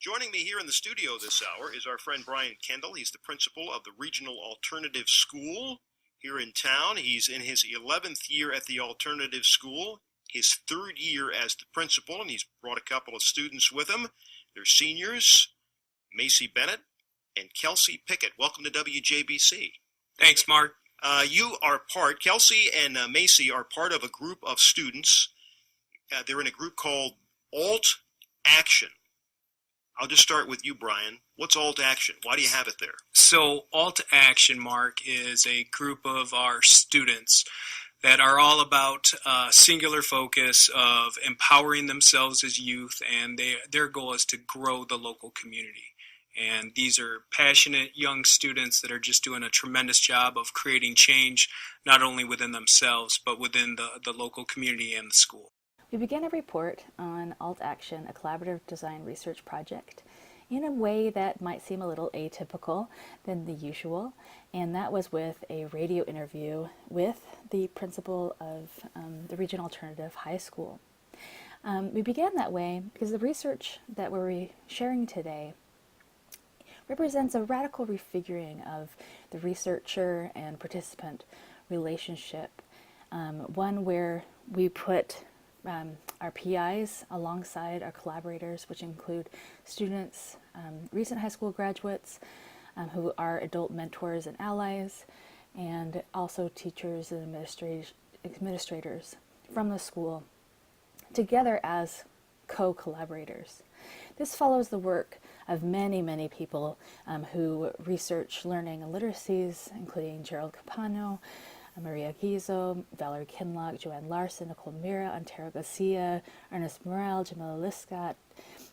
Joining me here in the studio this hour is our friend Brian Kendall. He's the principal of the Regional Alternative School here in town. He's in his 11th year at the Alternative School, his third year as the principal, and he's brought a couple of students with him. They're seniors, Macy Bennett and Kelsey Pickett. Welcome to WJBC. Thanks, Mark. Kelsey and Macy are part of a group of students. They're in a group called AltAction. I'll just start with you, Brian. What's AltAction? Why do you have it there? So AltAction, Mark, is a group of our students that are all about singular focus of empowering themselves as youth, and their goal is to grow the local community. And these are passionate young students that are just doing a tremendous job of creating change, not only within themselves, but within the local community and the school. We began a report on AltAction, a collaborative design research project, in a way that might seem a little atypical than the usual, and that was with a radio interview with the principal of the Regional Alternative High School. We began that way because the research that we're sharing today represents a radical refiguring of the researcher and participant relationship, one where we put our PIs alongside our collaborators, which include students, recent high school graduates who are adult mentors and allies, and also teachers and administrators from the school, together as co-collaborators. This follows the work of many, many people who research learning and literacies, including Gerald Capano, Maria Gizzo, Valerie Kinlock, Joanne Larson, Nicole Mira, Antero Garcia, Ernest Morel, Jamila Liscott,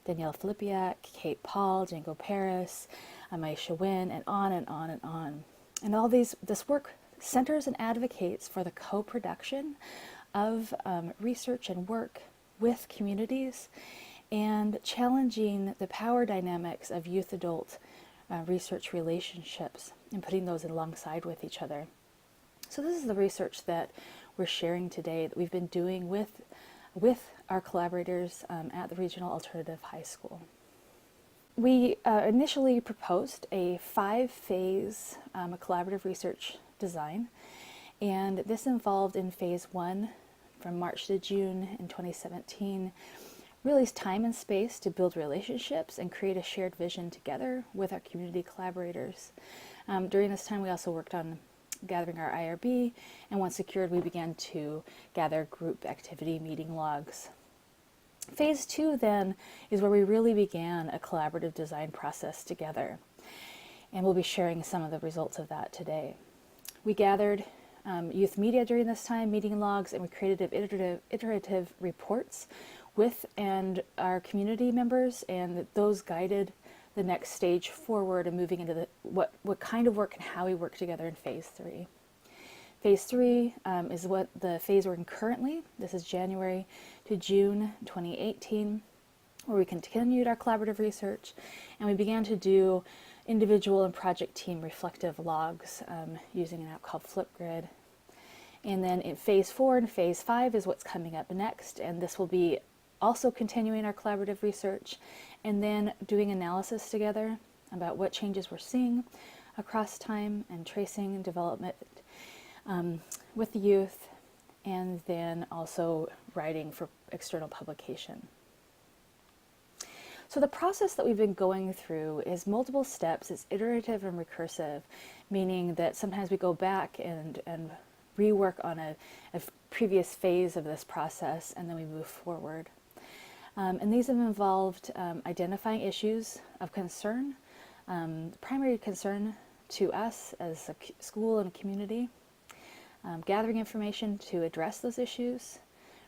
Danielle Filipiak, Kate Paul, Django Paris, Amaisha Wynn, and on and on and on. And all this work centers and advocates for the co-production of research and work with communities and challenging the power dynamics of youth-adult research relationships and putting those alongside with each other. So this is the research that we're sharing today that we've been doing with our collaborators at the Regional Alternative High School. We initially proposed a 5-phase collaborative research design, and this involved in phase 1 from March to June in 2017 really time and space to build relationships and create a shared vision together with our community collaborators. During this time we also worked on gathering our IRB, and once secured we began to gather group activity meeting logs. Phase 2 then is where we really began a collaborative design process together, and we'll be sharing some of the results of that today. We gathered youth media during this time, meeting logs, and we created iterative reports with and our community members, and those guided the next stage forward and moving into what kind of work and how we work together in phase 3. Phase 3 is what the phase we're in currently. This is January to June 2018, where we continued our collaborative research, and we began to do individual and project team reflective logs using an app called Flipgrid. And then in phase 4 and phase 5 is what's coming up next, and this will be also continuing our collaborative research and then doing analysis together about what changes we're seeing across time and tracing and development with the youth, and then also writing for external publication. So the process that we've been going through is multiple steps. It's iterative and recursive, meaning that sometimes we go back and rework on a previous phase of this process, and then we move forward. And these have involved identifying issues of concern, primary concern to us as a school and a community, gathering information to address those issues,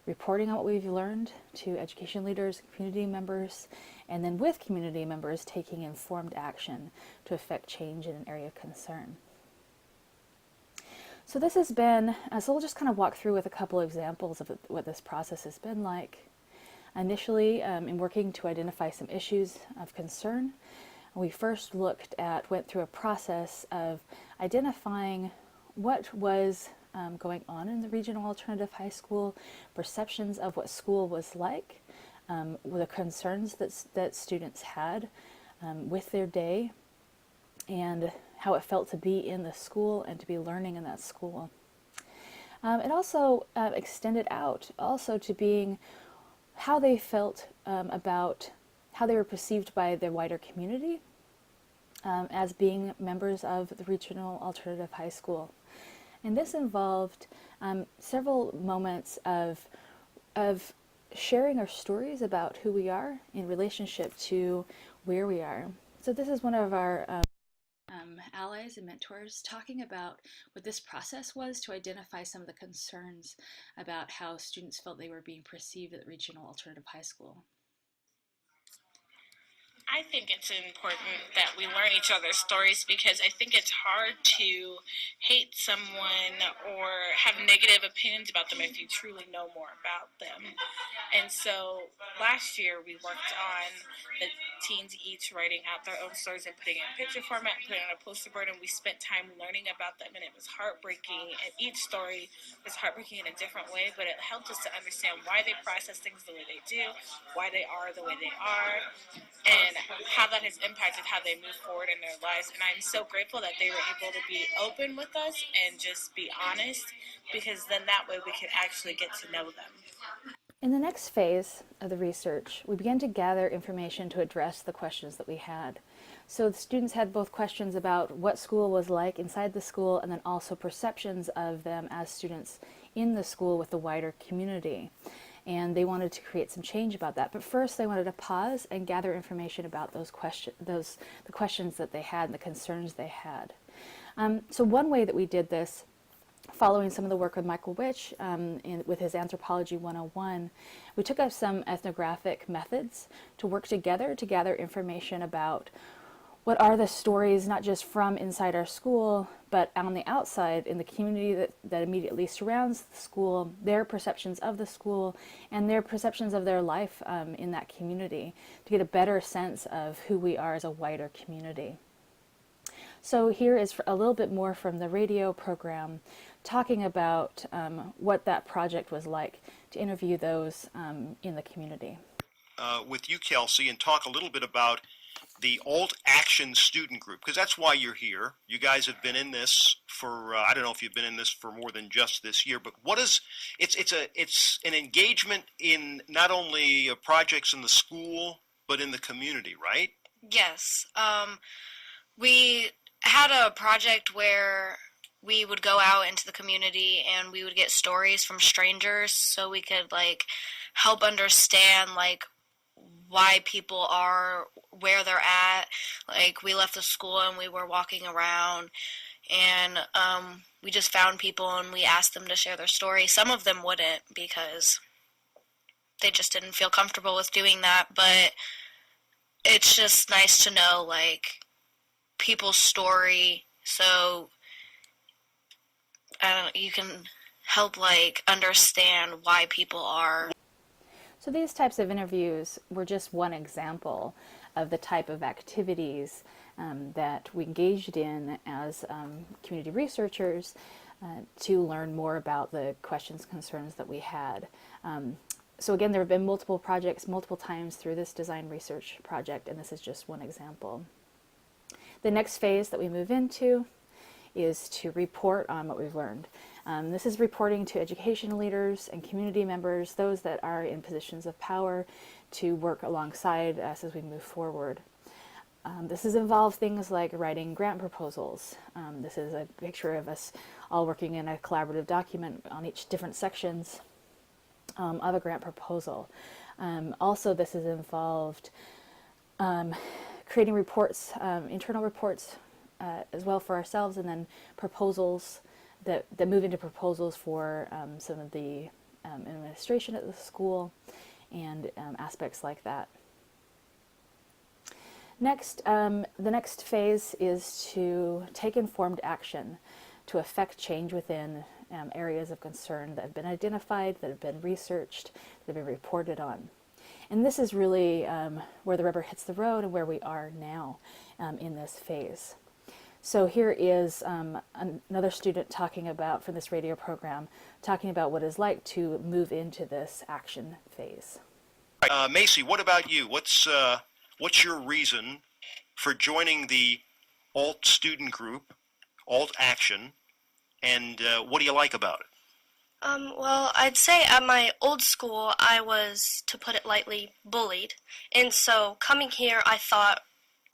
reporting on what we've learned to education leaders, community members, and then with community members taking informed action to affect change in an area of concern. So this has been, so we'll just kind of walk through with a couple examples of what this process has been like. Initially, in working to identify some issues of concern, we first went through a process of identifying what was going on in the Regional Alternative High School, perceptions of what school was like, the concerns that students had with their day, and how it felt to be in the school and to be learning in that school. It also extended out also to being how they felt about how they were perceived by the wider community as being members of the regional alternative high school. And this involved several moments of sharing our stories about who we are in relationship to where we are. So this is one of our allies and mentors talking about what this process was to identify some of the concerns about how students felt they were being perceived at the regional alternative high school. I think it's important that we learn each other's stories because I think it's hard to hate someone or have negative opinions about them if you truly know more about them. And so last year we worked on the teens each writing out their own stories and putting it in picture format and putting it on a poster board, and we spent time learning about them, and it was heartbreaking. And each story was heartbreaking in a different way, but it helped us to understand why they process things the way they do, why they are the way they are, and how that has impacted how they move forward in their lives. And I'm so grateful that they were able to be open with us and just be honest, because then that way we could actually get to know them. In the next phase of the research, we began to gather information to address the questions that we had. So the students had both questions about what school was like inside the school, and then also perceptions of them as students in the school with the wider community. And they wanted to create some change about that. But first they wanted to pause and gather information about the questions that they had and the concerns they had. So one way that we did this, following some of the work of Michael Witch with his Anthropology 101, we took up some ethnographic methods to work together to gather information about what are the stories, not just from inside our school, but on the outside in the community that immediately surrounds the school, their perceptions of the school, and their perceptions of their life in that community, to get a better sense of who we are as a wider community. So here is a little bit more from the radio program, talking about what that project was like, to interview those in the community. With you, Kelsey, and talk a little bit about the AltAction student group, because that's why you're here. You guys have been in this for, I don't know if you've been in this for more than just this year, but what is, it's an engagement in not only projects in the school, but in the community, right? Yes. We had a project where we would go out into the community and we would get stories from strangers so we could help understand why people are where they're at. We left the school and we were walking around and we just found people and we asked them to share their story. Some of them wouldn't because they just didn't feel comfortable with doing that, but it's just nice to know people's story so you can help understand why people are. So these types of interviews were just one example of the type of activities that we engaged in as community researchers to learn more about the questions, concerns that we had. So again, there have been multiple projects multiple times through this design research project, and this is just one example. The next phase that we move into is to report on what we've learned. This is reporting to education leaders and community members, those that are in positions of power, to work alongside us as we move forward. This has involved things like writing grant proposals. This is a picture of us all working in a collaborative document on each different sections of a grant proposal. Also, this has involved creating reports, internal reports as well for ourselves, and then proposals that move into proposals for some of the administration at the school and aspects like that. Next, the next phase is to take informed action to affect change within areas of concern that have been identified, that have been researched, that have been reported on. And this is really where the rubber hits the road and where we are now in this phase. So here is another student talking about, from this radio program, talking about what it's like to move into this action phase. All Macy, what about you? What's your reason for joining the Alt student group, AltAction, and what do you like about it? Well, I'd say at my old school, I was, to put it lightly, bullied. And so coming here, I thought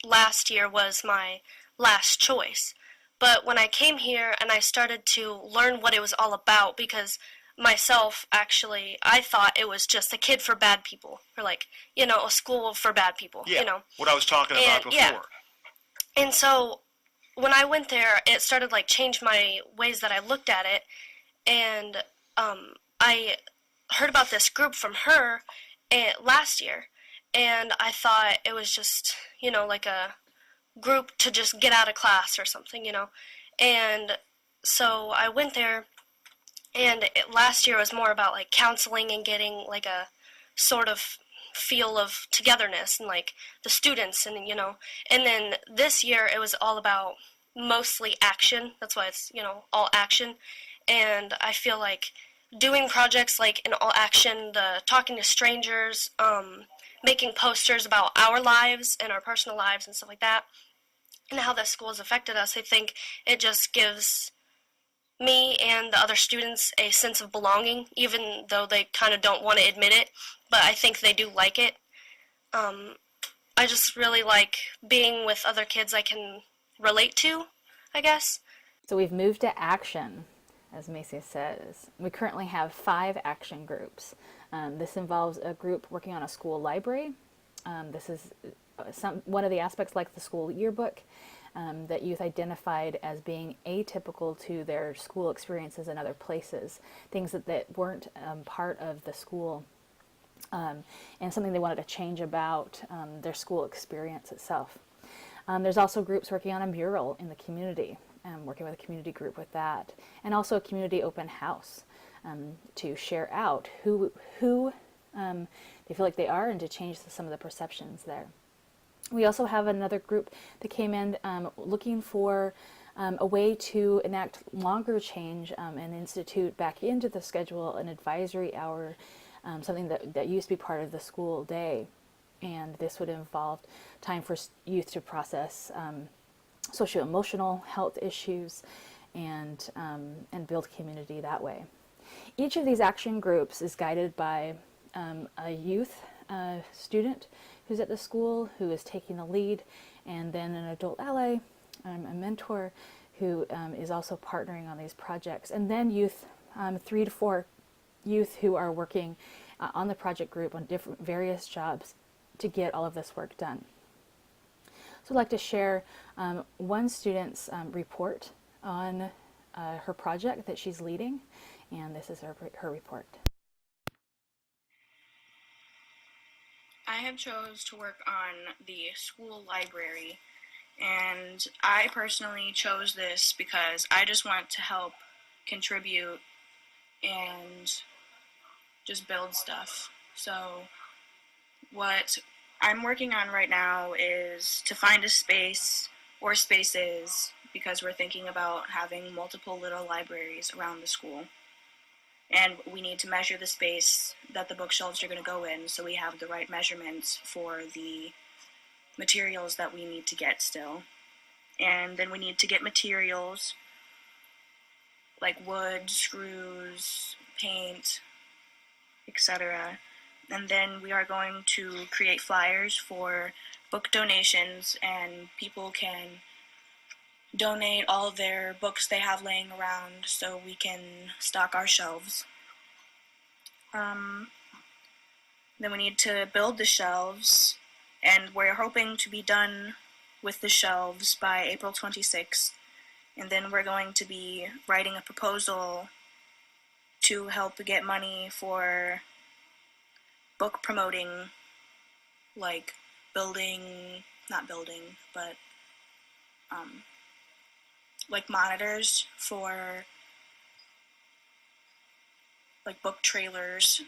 last year was my last choice. But when I came here and I started to learn what it was all about, because myself, actually, I thought it was just a kid for bad people, or like, a school for bad people, Yeah, what I was talking about before. Yeah. And so when I went there, it started like change my ways that I looked at it, and I heard about this group from her last year, and I thought it was just, like a group to just get out of class or something, and so I went there, and last year was more about like counseling and getting like a sort of feel of togetherness and like the students, and and then this year it was all about mostly action. That's why it's all action. And I feel like doing projects like in AltAction, the talking to strangers, making posters about our lives and our personal lives and stuff like that, and how the school has affected us, I think it just gives me and the other students a sense of belonging, even though they kind of don't want to admit it, but I think they do like it. I just really like being with other kids I can relate to, I guess. So we've moved to action, as Macy says. We currently have 5 action groups. This involves a group working on a school library. This is one of the aspects, like the school yearbook, that youth identified as being atypical to their school experiences in other places, things that weren't part of the school, and something they wanted to change about their school experience itself. There's also groups working on a mural in the community, working with a community group with that, and also a community open house to share out who they feel like they are and to change some of the perceptions there. We also have another group that came in looking for a way to enact longer change and institute back into the schedule an advisory hour, something that used to be part of the school day. And this would involve time for youth to process socio-emotional health issues and build community that way. Each of these action groups is guided by a youth student who's at the school who is taking the lead, and then an adult ally, a mentor who is also partnering on these projects, and then youth, 3 to 4 youth who are working on the project group on different various jobs to get all of this work done. So I'd like to share one student's report on her project that she's leading, and this is her report. I have chose to work on the school library, and I personally chose this because I just want to help contribute and just build stuff. So what I'm working on right now is to find a space or spaces, because we're thinking about having multiple little libraries around the school. And we need to measure the space that the bookshelves are going to go in, so we have the right measurements for the materials that we need to get still. And then we need to get materials like wood, screws, paint, etc. And then we are going to create flyers for book donations, and people can donate all of their books they have laying around so we can stock our shelves. Then we need to build the shelves, and we're hoping to be done with the shelves by April 26th. And then we're going to be writing a proposal to help get money for book promoting, like like monitors for like book trailers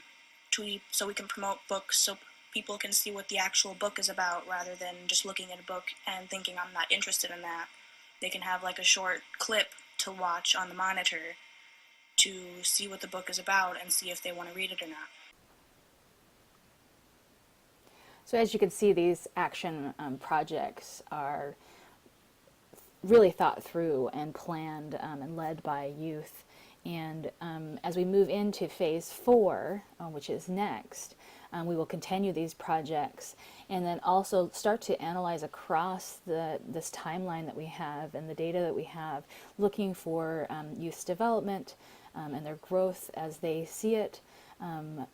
so we can promote books so people can see what the actual book is about, rather than just looking at a book and thinking I'm not interested in that. They can have like a short clip to watch on the monitor to see what the book is about and see if they want to read it or not. So as you can see, these action projects are really thought through and planned and led by youth. And as we move into phase 4, which is next, we will continue these projects and then also start to analyze across this timeline that we have and the data that we have, looking for youth development and their growth as they see it,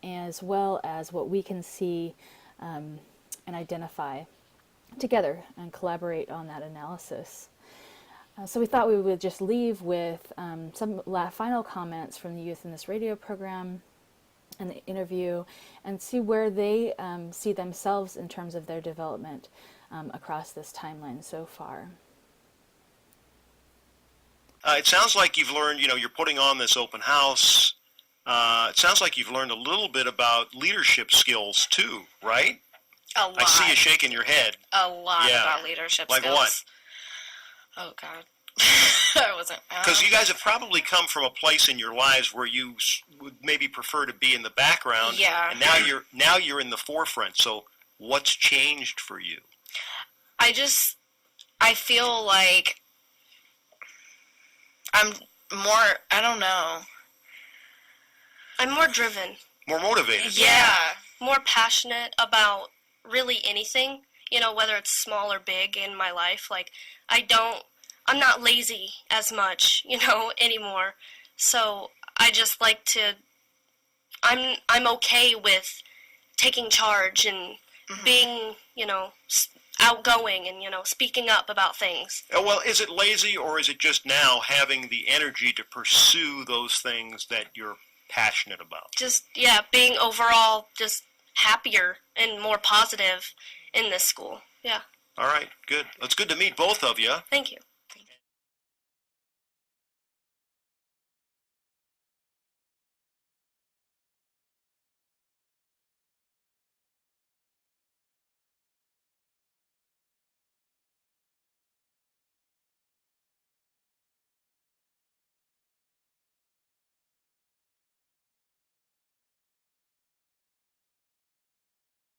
as well as what we can see and identify together and collaborate on that analysis. So we thought we would just leave with some final comments from the youth in this radio program and the interview, and see where they see themselves in terms of their development across this timeline so far. It sounds like you've learned, you're putting on this open house. It sounds like you've learned a little bit about leadership skills too, right? A lot. I see you shaking your head. A lot Yeah. about leadership Like skills. what? Oh, God. I wasn't. Because you guys have probably come from a place in your lives where you would maybe prefer to be in the background, Yeah. and now you're in the forefront. So what's changed for you? I feel like I'm more, I don't know. I'm more driven. More motivated. Yeah. More passionate about really anything, whether it's small or big in my life. Like, I'm not lazy as much, anymore. So I just like to, I'm okay with taking charge and being, outgoing and, speaking up about things. Well, is it lazy, or is it just now having the energy to pursue those things that you're passionate about? Just, being overall just happier and more positive in this school. Yeah. All right, good. It's good to meet both of you. Thank you.